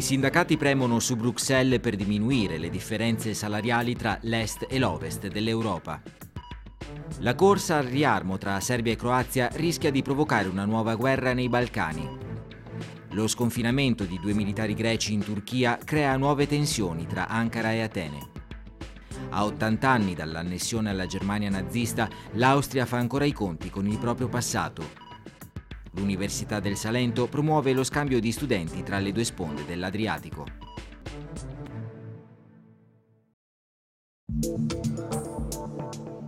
sindacati premono su Bruxelles per diminuire le differenze salariali tra l'est e l'ovest dell'Europa. La corsa al riarmo tra Serbia e Croazia rischia di provocare una nuova guerra nei Balcani. Lo sconfinamento di 2 militari greci in Turchia crea nuove tensioni tra Ankara e Atene. A 80 anni dall'annessione alla Germania nazista, l'Austria fa ancora i conti con il proprio passato. L'Università del Salento promuove lo scambio di studenti tra le due sponde dell'Adriatico.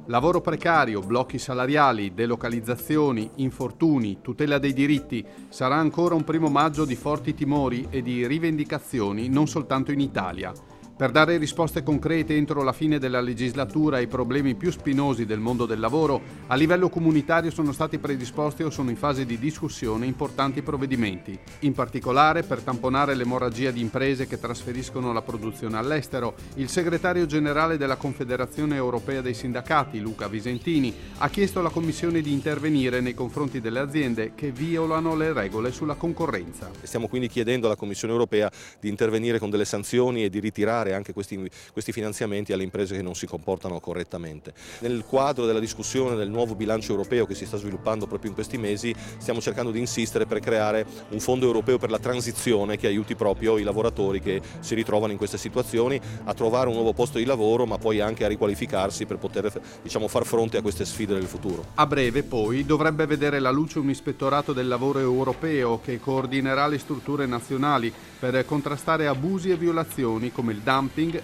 Lavoro precario, blocchi salariali, delocalizzazioni, infortuni, tutela dei diritti. Sarà ancora un 1° maggio di forti timori e di rivendicazioni non soltanto in Italia. Per dare risposte concrete entro la fine della legislatura ai problemi più spinosi del mondo del lavoro, a livello comunitario sono stati predisposti o sono in fase di discussione importanti provvedimenti. In particolare, per tamponare l'emorragia di imprese che trasferiscono la produzione all'estero, il segretario generale della Confederazione Europea dei Sindacati, Luca Visentini, ha chiesto alla Commissione di intervenire nei confronti delle aziende che violano le regole sulla concorrenza. Stiamo quindi chiedendo alla Commissione Europea di intervenire con delle sanzioni e di ritirare anche questi finanziamenti alle imprese che non si comportano correttamente. Nel quadro della discussione del nuovo bilancio europeo che si sta sviluppando proprio in questi mesi, stiamo cercando di insistere per creare un fondo europeo per la transizione che aiuti proprio i lavoratori che si ritrovano in queste situazioni a trovare un nuovo posto di lavoro, ma poi anche a riqualificarsi per poter far fronte a queste sfide del futuro. A breve poi dovrebbe vedere la luce un ispettorato del lavoro europeo che coordinerà le strutture nazionali per contrastare abusi e violazioni come il dumping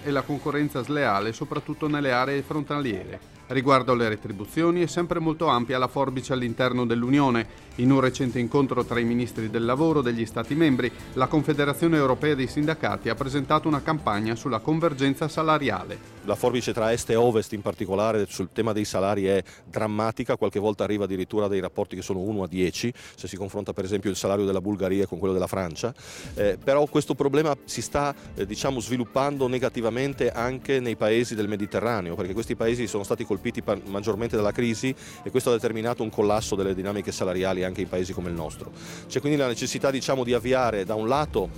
e la concorrenza sleale, soprattutto nelle aree frontaliere. Riguardo alle retribuzioni è sempre molto ampia la forbice all'interno dell'Unione. In un recente incontro tra i ministri del lavoro degli Stati membri, la Confederazione Europea dei Sindacati ha presentato una campagna sulla convergenza salariale. La forbice tra est e ovest in particolare sul tema dei salari è drammatica, qualche volta arriva addirittura a dei rapporti che sono 1:10, se si confronta per esempio il salario della Bulgaria con quello della Francia, però questo problema si sta sviluppando negativamente anche nei paesi del Mediterraneo, perché questi paesi sono stati colpiti maggiormente dalla crisi e questo ha determinato un collasso delle dinamiche salariali anche in paesi come il nostro. C'è quindi la necessità di avviare da un lato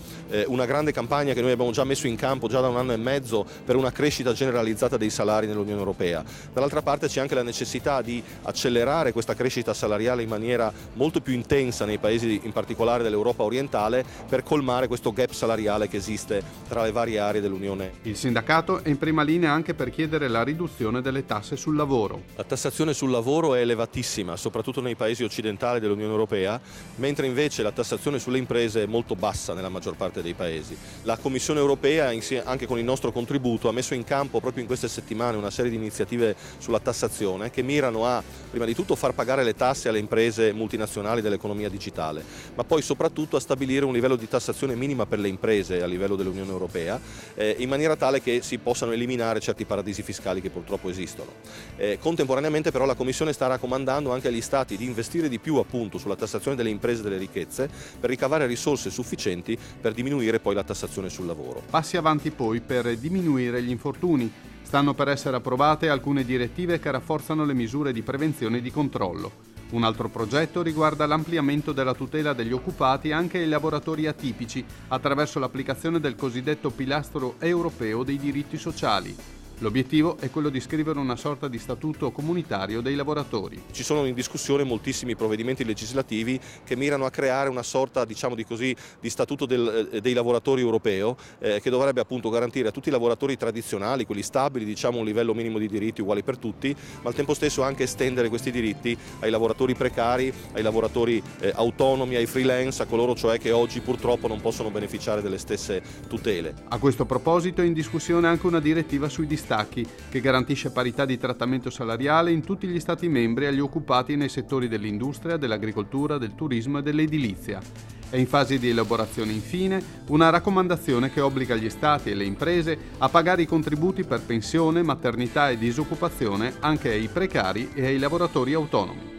una grande campagna che noi abbiamo già messo in campo già da 1 anno e mezzo per una crescita generalizzata dei salari nell'Unione Europea. Dall'altra parte c'è anche la necessità di accelerare questa crescita salariale in maniera molto più intensa nei paesi in particolare dell'Europa orientale per colmare questo gap salariale che esiste tra le varie aree dell'Unione. Il sindacato è in prima linea anche per chiedere la riduzione delle tasse sul lavoro. La tassazione sul lavoro è elevatissima, soprattutto nei paesi occidentali dell'Unione Europea, mentre invece la tassazione sulle imprese è molto bassa nella maggior parte dei paesi. La Commissione Europea, anche con il nostro contributo, ha messo in campo proprio in queste settimane una serie di iniziative sulla tassazione che mirano a, prima di tutto, far pagare le tasse alle imprese multinazionali dell'economia digitale, ma poi soprattutto a stabilire un livello di tassazione minima per le imprese a livello dell'Unione Europea, in maniera tale che si possano eliminare certi paradisi fiscali che purtroppo esistono. Contemporaneamente però la Commissione sta raccomandando anche agli Stati di investire di più appunto sulla tassazione delle imprese e delle ricchezze per ricavare risorse sufficienti per diminuire poi la tassazione sul lavoro. Passi avanti poi per diminuire gli infortuni. Stanno per essere approvate alcune direttive che rafforzano le misure di prevenzione e di controllo. Un altro progetto riguarda l'ampliamento della tutela degli occupati anche ai lavoratori atipici attraverso l'applicazione del cosiddetto pilastro europeo dei diritti sociali. L'obiettivo è quello di scrivere una sorta di statuto comunitario dei lavoratori. Ci sono in discussione moltissimi provvedimenti legislativi che mirano a creare una sorta, di statuto dei lavoratori europeo che dovrebbe appunto garantire a tutti i lavoratori tradizionali, quelli stabili, un livello minimo di diritti uguali per tutti, ma al tempo stesso anche estendere questi diritti ai lavoratori precari, ai lavoratori autonomi, ai freelance, a coloro cioè che oggi purtroppo non possono beneficiare delle stesse tutele. A questo proposito è in discussione anche una direttiva sui distacchi che garantisce parità di trattamento salariale in tutti gli Stati membri agli occupati nei settori dell'industria, dell'agricoltura, del turismo e dell'edilizia. È in fase di elaborazione infine una raccomandazione che obbliga gli Stati e le imprese a pagare i contributi per pensione, maternità e disoccupazione anche ai precari e ai lavoratori autonomi.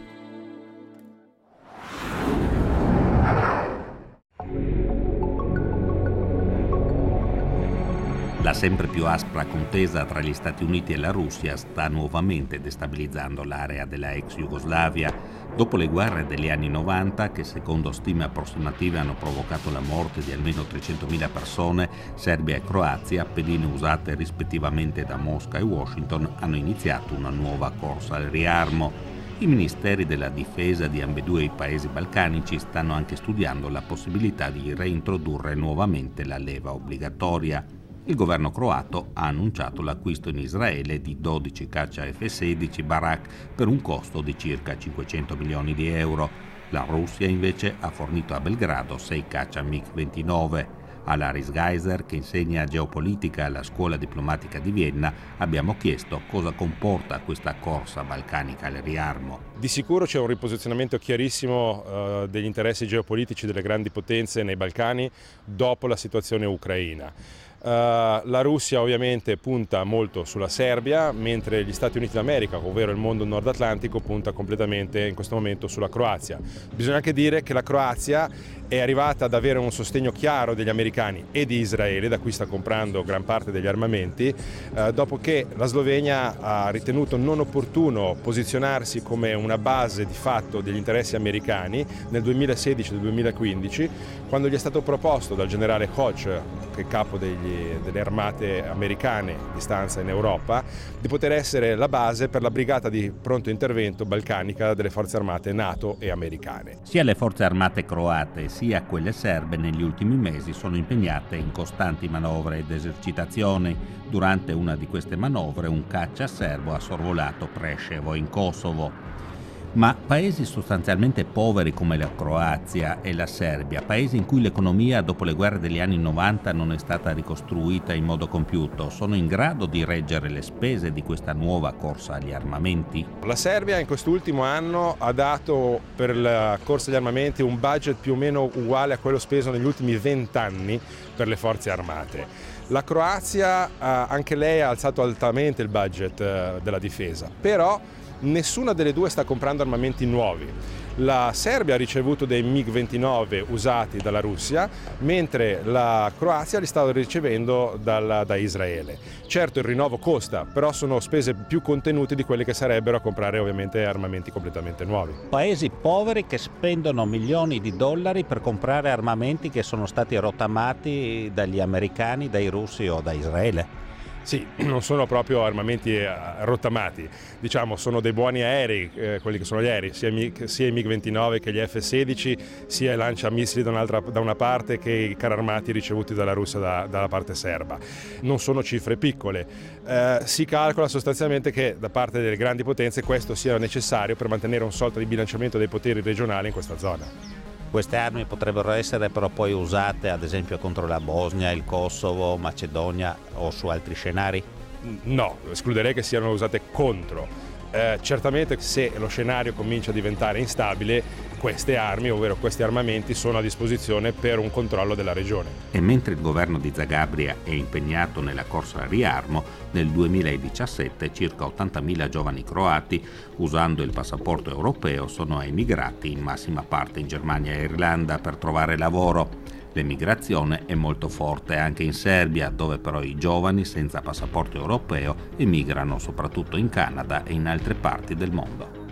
La sempre più aspra contesa tra gli Stati Uniti e la Russia sta nuovamente destabilizzando l'area della ex Jugoslavia. Dopo le guerre degli anni 90, che secondo stime approssimative hanno provocato la morte di almeno 300.000 persone, Serbia e Croazia, pedine usate rispettivamente da Mosca e Washington, hanno iniziato una nuova corsa al riarmo. I ministeri della difesa di ambedue i paesi balcanici stanno anche studiando la possibilità di reintrodurre nuovamente la leva obbligatoria. Il governo croato ha annunciato l'acquisto in Israele di 12 caccia F-16 Barak per un costo di circa 500 milioni di euro. La Russia invece ha fornito a Belgrado 6 caccia MiG-29. A Laris Geiser, che insegna geopolitica alla Scuola Diplomatica di Vienna, abbiamo chiesto cosa comporta questa corsa balcanica al riarmo. Di sicuro c'è un riposizionamento chiarissimo degli interessi geopolitici delle grandi potenze nei Balcani dopo la situazione ucraina. La Russia ovviamente punta molto sulla Serbia, mentre gli Stati Uniti d'America, ovvero il mondo nord atlantico, punta completamente in questo momento sulla Croazia. Bisogna anche dire che la Croazia è arrivata ad avere un sostegno chiaro degli americani e di Israele, da cui sta comprando gran parte degli armamenti, dopo che la Slovenia ha ritenuto non opportuno posizionarsi come una base di fatto degli interessi americani nel 2016 e 2015, quando gli è stato proposto dal generale Koch, che è capo delle armate americane di stanza in Europa, di poter essere la base per la brigata di pronto intervento balcanica delle forze armate NATO e americane. Sia le forze armate croate sia quelle serbe negli ultimi mesi sono impegnate in costanti manovre ed esercitazioni. Durante una di queste manovre un caccia serbo ha sorvolato Preševo in Kosovo. Ma paesi sostanzialmente poveri come la Croazia e la Serbia, paesi in cui l'economia dopo le guerre degli anni 90 non è stata ricostruita in modo compiuto, sono in grado di reggere le spese di questa nuova corsa agli armamenti? La Serbia in quest'ultimo anno ha dato per la corsa agli armamenti un budget più o meno uguale a quello speso negli ultimi 20 anni per le forze armate. La Croazia anche lei ha alzato altamente il budget della difesa, però nessuna delle due sta comprando armamenti nuovi. La Serbia ha ricevuto dei MiG-29 usati dalla Russia, mentre la Croazia li sta ricevendo da Israele. Certo, il rinnovo costa, però sono spese più contenute di quelle che sarebbero a comprare ovviamente armamenti completamente nuovi. Paesi poveri che spendono milioni di dollari per comprare armamenti che sono stati rottamati dagli americani, dai russi o da Israele. Sì, non sono proprio armamenti rottamati, diciamo sono dei buoni aerei, quelli che sono gli aerei, sia i MiG-29 che gli F-16, sia i lanciamissili da una parte che i carri armati ricevuti dalla Russia dalla parte serba. Non sono cifre piccole, si calcola sostanzialmente che da parte delle grandi potenze questo sia necessario per mantenere un sorta di bilanciamento dei poteri regionali in questa zona. Queste armi potrebbero essere però poi usate ad esempio contro la Bosnia, il Kosovo, Macedonia o su altri scenari? No, escluderei che siano usate contro. Certamente se lo scenario comincia a diventare instabile, queste armi, ovvero questi armamenti, sono a disposizione per un controllo della regione. E mentre il governo di Zagabria è impegnato nella corsa al riarmo, nel 2017 circa 80.000 giovani croati, usando il passaporto europeo, sono emigrati in massima parte in Germania e Irlanda per trovare lavoro. L'emigrazione è molto forte anche in Serbia, dove però i giovani senza passaporto europeo emigrano soprattutto in Canada e in altre parti del mondo.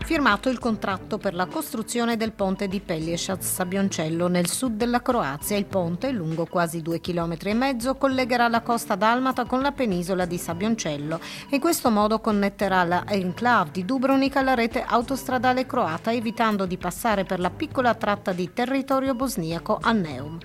Firmato il contratto per la costruzione del ponte di Pelješac-Sabioncello nel sud della Croazia. Il ponte, lungo quasi 2,5 km, collegherà la costa dalmata con la penisola di Sabioncello e in questo modo connetterà la enclave di Dubrovnik alla rete autostradale croata, evitando di passare per la piccola tratta di territorio bosniaco a Neum.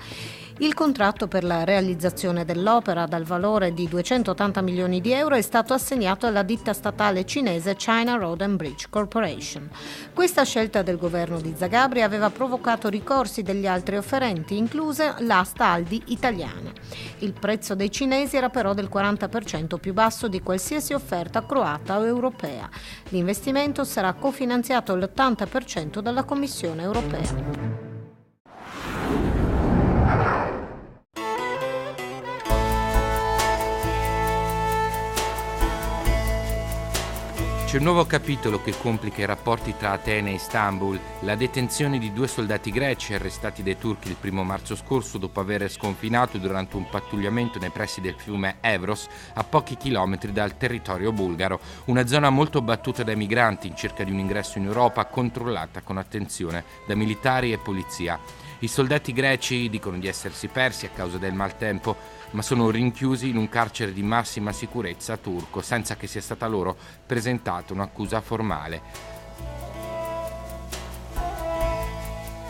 Il contratto per la realizzazione dell'opera, dal valore di 280 milioni di euro, è stato assegnato alla ditta statale cinese China Road and Bridge Corporation. Questa scelta del governo di Zagabria aveva provocato ricorsi degli altri offerenti, incluse l'asta Aldi italiana. Il prezzo dei cinesi era però del 40% più basso di qualsiasi offerta croata o europea. L'investimento sarà cofinanziato all'80% dalla Commissione europea. C'è un nuovo capitolo che complica i rapporti tra Atene e Istanbul, la detenzione di 2 soldati greci arrestati dai turchi il 1 marzo scorso dopo aver sconfinato durante un pattugliamento nei pressi del fiume Evros a pochi chilometri dal territorio bulgaro, una zona molto battuta dai migranti in cerca di un ingresso in Europa controllata con attenzione da militari e polizia. I soldati greci dicono di essersi persi a causa del maltempo, ma sono rinchiusi in un carcere di massima sicurezza turco senza che sia stata loro presentata un'accusa formale.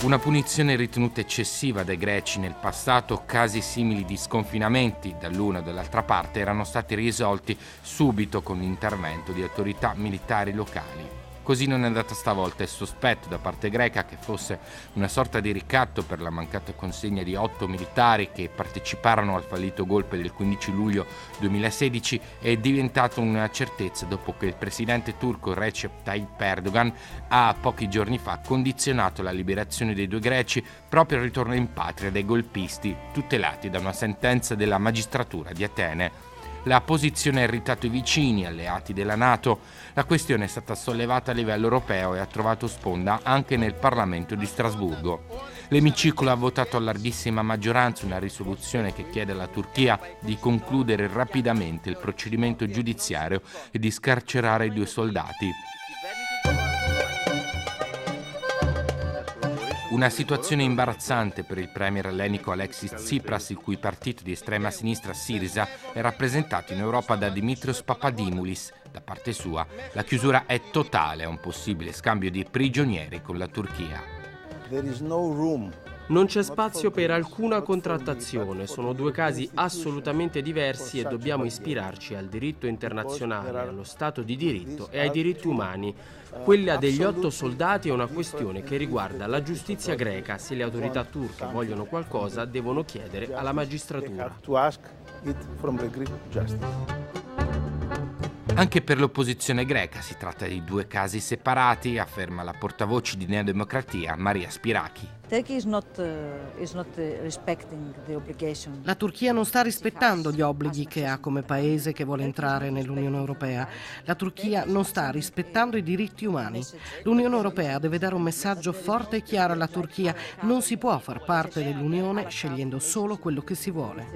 Una punizione ritenuta eccessiva dai greci nel passato. Casi simili di sconfinamenti dall'una o dall'altra parte erano stati risolti subito con l'intervento di autorità militari locali. Così non è andata stavolta. Il sospetto da parte greca che fosse una sorta di ricatto per la mancata consegna di 8 militari che parteciparono al fallito golpe del 15 luglio 2016 è diventato una certezza dopo che il presidente turco Recep Tayyip Erdogan ha pochi giorni fa condizionato la liberazione dei 2 greci proprio al ritorno in patria dei golpisti, tutelati da una sentenza della magistratura di Atene. La posizione ha irritato i vicini, alleati della NATO. La questione è stata sollevata a livello europeo e ha trovato sponda anche nel Parlamento di Strasburgo. L'emiciclo ha votato a larghissima maggioranza una risoluzione che chiede alla Turchia di concludere rapidamente il procedimento giudiziario e di scarcerare i 2 soldati. Una situazione imbarazzante per il premier ellenico Alexis Tsipras, il cui partito di estrema sinistra Syriza è rappresentato in Europa da Dimitrios Papadimoulis. Da parte sua, la chiusura è totale a un possibile scambio di prigionieri con la Turchia. Non c'è spazio per alcuna contrattazione, sono 2 casi assolutamente diversi e dobbiamo ispirarci al diritto internazionale, allo Stato di diritto e ai diritti umani. Quella degli 8 soldati è una questione che riguarda la giustizia greca. Se le autorità turche vogliono qualcosa, devono chiedere alla magistratura. Anche per l'opposizione greca si tratta di 2 casi separati, afferma la portavoce di Nea Democratia Maria Spiraki. La Turchia non sta rispettando gli obblighi che ha come paese che vuole entrare nell'Unione Europea. La Turchia non sta rispettando i diritti umani. L'Unione Europea deve dare un messaggio forte e chiaro alla Turchia. Non si può far parte dell'Unione scegliendo solo quello che si vuole.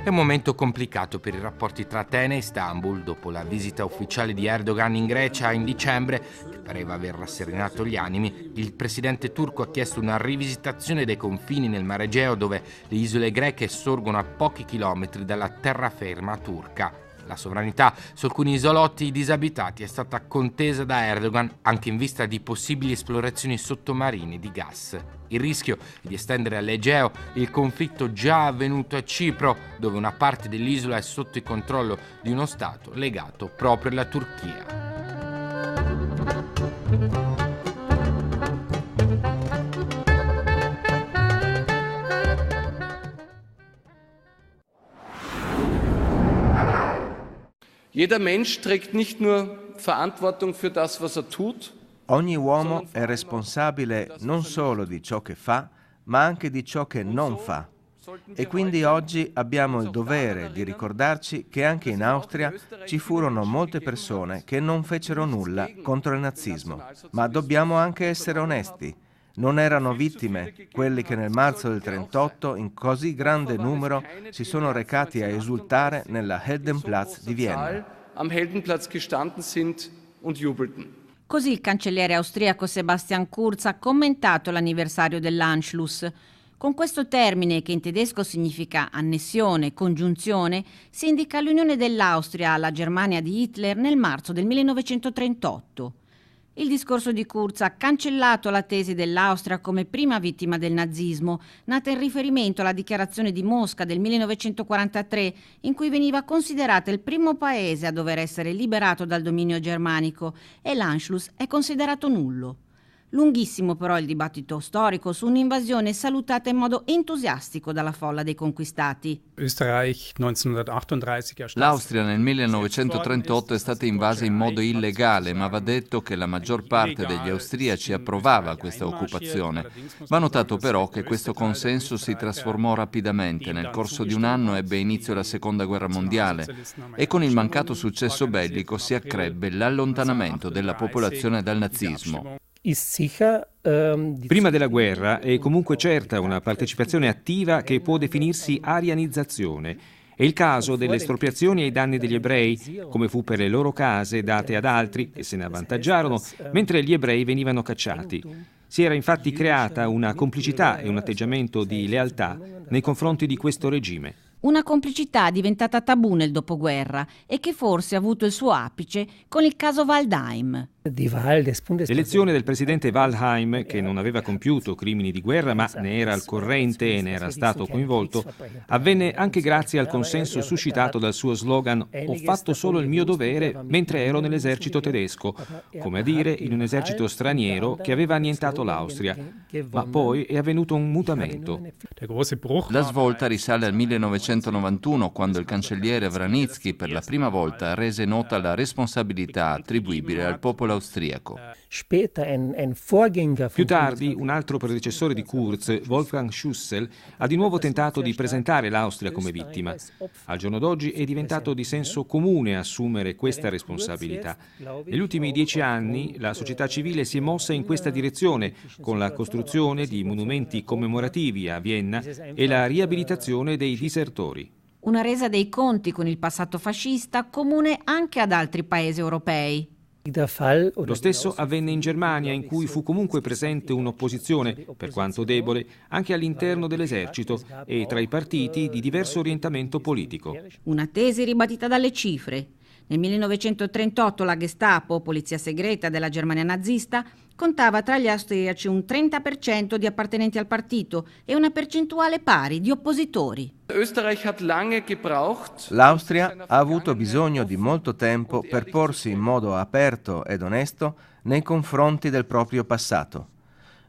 È un momento complicato per i rapporti tra Atene e Istanbul. Dopo la visita ufficiale di Erdogan in Grecia in dicembre, che pareva aver rasserenato gli animi, il presidente turco ha chiesto una rivisitazione dei confini nel Mar Egeo, dove le isole greche sorgono a pochi chilometri dalla terraferma turca. La sovranità su alcuni isolotti disabitati è stata contesa da Erdogan anche in vista di possibili esplorazioni sottomarine di gas. Il rischio è di estendere all'Egeo il conflitto già avvenuto a Cipro, dove una parte dell'isola è sotto il controllo di uno Stato legato proprio alla Turchia. Jeder Mensch trägt nicht nur Verantwortung für das, was tut. Ogni uomo è responsabile non solo di ciò che fa, ma anche di ciò che non fa. E quindi oggi abbiamo il dovere di ricordarci che anche in Austria ci furono molte persone che non fecero nulla contro il nazismo. Ma dobbiamo anche essere onesti. Non erano vittime quelli che nel marzo del 1938 in così grande numero si sono recati a esultare nella Heldenplatz di Vienna. Così il cancelliere austriaco Sebastian Kurz ha commentato l'anniversario dell'Anschluss. Con questo termine, che in tedesco significa annessione, congiunzione, si indica l'unione dell'Austria alla Germania di Hitler nel marzo del 1938. Il discorso di Kurz ha cancellato la tesi dell'Austria come prima vittima del nazismo, nata in riferimento alla dichiarazione di Mosca del 1943, in cui veniva considerata il primo paese a dover essere liberato dal dominio germanico, e l'Anschluss è considerato nullo. Lunghissimo però il dibattito storico su un'invasione salutata in modo entusiastico dalla folla dei conquistati. L'Austria nel 1938 è stata invasa in modo illegale, ma va detto che la maggior parte degli austriaci approvava questa occupazione. Va notato però che questo consenso si trasformò rapidamente. Nel corso di un anno ebbe inizio la Seconda Guerra Mondiale e con il mancato successo bellico si accrebbe l'allontanamento della popolazione dal nazismo. Prima della guerra è comunque certa una partecipazione attiva che può definirsi arianizzazione. È il caso delle espropriazioni ai danni degli ebrei, come fu per le loro case date ad altri che se ne avvantaggiarono, mentre gli ebrei venivano cacciati. Si era infatti creata una complicità e un atteggiamento di lealtà nei confronti di questo regime. Una complicità diventata tabù nel dopoguerra e che forse ha avuto il suo apice con il caso Waldheim. L'elezione del presidente Waldheim, che non aveva compiuto crimini di guerra ma ne era al corrente e ne era stato coinvolto, avvenne anche grazie al consenso suscitato dal suo slogan «Ho fatto solo il mio dovere mentre ero nell'esercito tedesco», come a dire in un esercito straniero che aveva annientato l'Austria. Ma poi è avvenuto un mutamento. La svolta risale al 1991, quando il cancelliere Vranitzky per la prima volta rese nota la responsabilità attribuibile al popolo austriaco. Più tardi, un altro predecessore di Kurz, Wolfgang Schüssel, ha di nuovo tentato di presentare l'Austria come vittima. Al giorno d'oggi è diventato di senso comune assumere questa responsabilità. Negli ultimi 10 anni la società civile si è mossa in questa direzione, con la costruzione di monumenti commemorativi a Vienna e la riabilitazione dei disertori. Una resa dei conti con il passato fascista comune anche ad altri paesi europei. Lo stesso avvenne in Germania, in cui fu comunque presente un'opposizione, per quanto debole, anche all'interno dell'esercito e tra i partiti di diverso orientamento politico. Una tesi ribadita dalle cifre. Nel 1938 la Gestapo, polizia segreta della Germania nazista, contava tra gli austriaci un 30% di appartenenti al partito e una percentuale pari di oppositori. L'Austria ha avuto bisogno di molto tempo per porsi in modo aperto ed onesto nei confronti del proprio passato.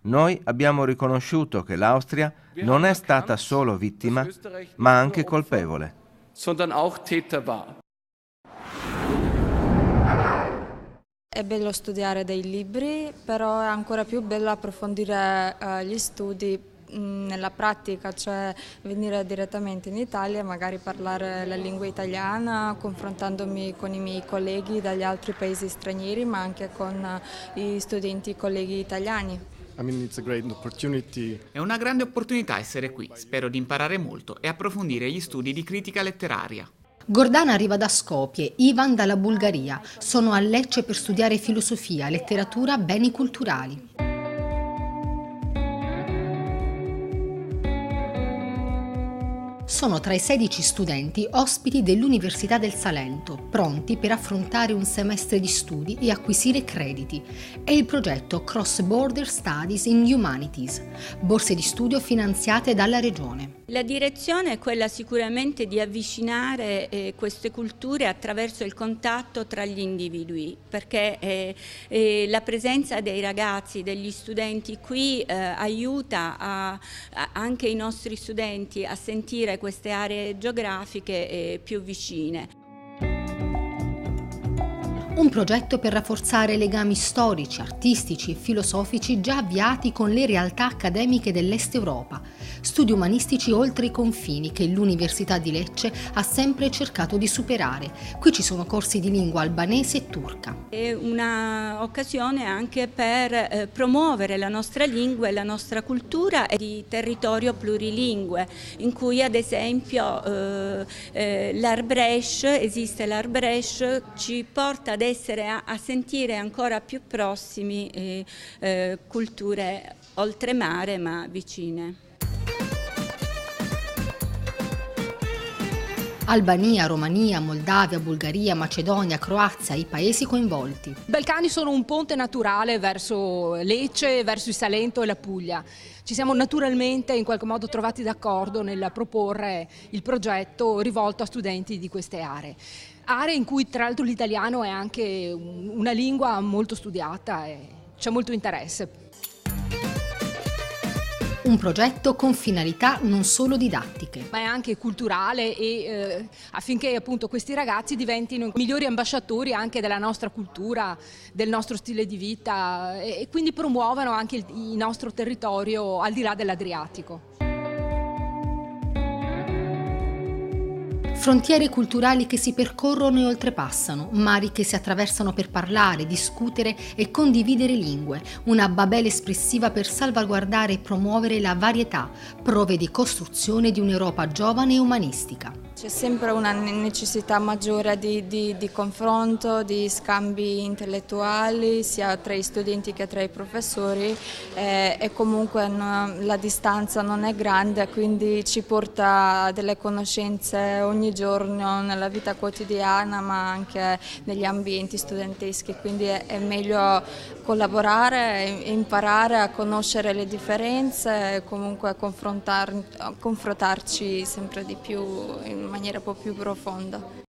Noi abbiamo riconosciuto che l'Austria non è stata solo vittima, ma anche colpevole. È bello studiare dei libri, però è ancora più bello approfondire gli studi nella pratica, cioè venire direttamente in Italia e magari parlare la lingua italiana, confrontandomi con i miei colleghi dagli altri paesi stranieri, ma anche con i studenti colleghi italiani. È una grande opportunità essere qui, spero di imparare molto e approfondire gli studi di critica letteraria. Gordana arriva da Skopje, Ivan dalla Bulgaria. Sono a Lecce per studiare filosofia, letteratura, beni culturali. Sono tra i 16 studenti ospiti dell'Università del Salento, pronti per affrontare un semestre di studi e acquisire crediti. È il progetto Cross Border Studies in Humanities, borse di studio finanziate dalla Regione. La direzione è quella sicuramente di avvicinare queste culture attraverso il contatto tra gli individui, perché la presenza dei ragazzi, degli studenti qui aiuta anche i nostri studenti a sentire queste aree geografiche più vicine. Un progetto per rafforzare legami storici, artistici e filosofici già avviati con le realtà accademiche dell'Est Europa, studi umanistici oltre i confini che l'Università di Lecce ha sempre cercato di superare. Qui ci sono corsi di lingua albanese e turca. È un'occasione anche per promuovere la nostra lingua e la nostra cultura di territorio plurilingue, in cui ad esempio esiste l'Arbrecht, ci porta ad essere a sentire ancora più prossimi culture oltremare ma vicine. Albania, Romania, Moldavia, Bulgaria, Macedonia, Croazia, i paesi coinvolti. I Balcani sono un ponte naturale verso Lecce, verso il Salento e la Puglia. Ci siamo naturalmente in qualche modo trovati d'accordo nel proporre il progetto rivolto a studenti di queste aree. Aree in cui tra l'altro l'italiano è anche una lingua molto studiata e c'è molto interesse. Un progetto con finalità non solo didattiche, ma è anche culturale e affinché appunto questi ragazzi diventino migliori ambasciatori anche della nostra cultura, del nostro stile di vita e quindi promuovano anche il nostro territorio al di là dell'Adriatico. Frontiere culturali che si percorrono e oltrepassano, mari che si attraversano per parlare, discutere e condividere lingue, una Babele espressiva per salvaguardare e promuovere la varietà, prove di costruzione di un'Europa giovane e umanistica. C'è sempre una necessità maggiore di confronto, di scambi intellettuali, sia tra gli studenti che tra i professori e comunque la distanza non è grande, quindi ci porta a delle conoscenze ogni giorno nella vita quotidiana, ma anche negli ambienti studenteschi, quindi è meglio collaborare e imparare a conoscere le differenze e comunque confrontarci sempre di più in maniera un po' più profonda.